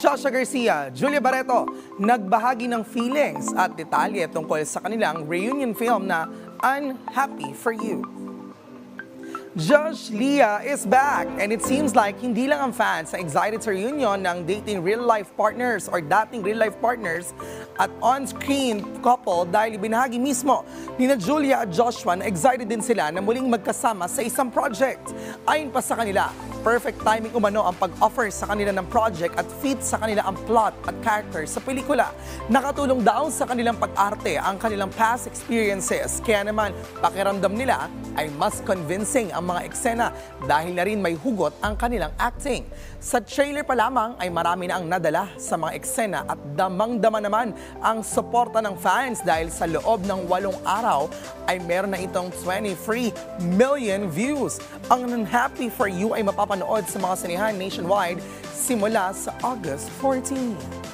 Joshua Garcia, Julia Barreto, nagbahagi ng feelings at detalye tungkol sa kanilang reunion film na Unhappy for You. Josh Leah is back and it seems like hindi lang ang fans na excited sa reunion ng dating real-life partners or dating real-life partners at on-screen couple dahil binahagi mismo ni na Julia at Joshua na excited din sila na muling magkasama sa isang project. Ayon pa sa kanila, perfect timing umano ang pag-offer sa kanila ng project at fit sa kanila ang plot at character sa pelikula. Nakatulong daw sa kanilang pag-arte ang kanilang past experiences kaya naman pakiramdam nila ay mas convincing ang mga eksena dahil na rin may hugot ang kanilang acting. Sa trailer pa lamang ay marami na ang nadala sa mga eksena at damang-dama naman ang suporta ng fans dahil sa loob ng 8 araw ay meron na itong 23 million views. Ang Unhappy for You ay mapapanood sa mga sinihan nationwide simula sa August 14.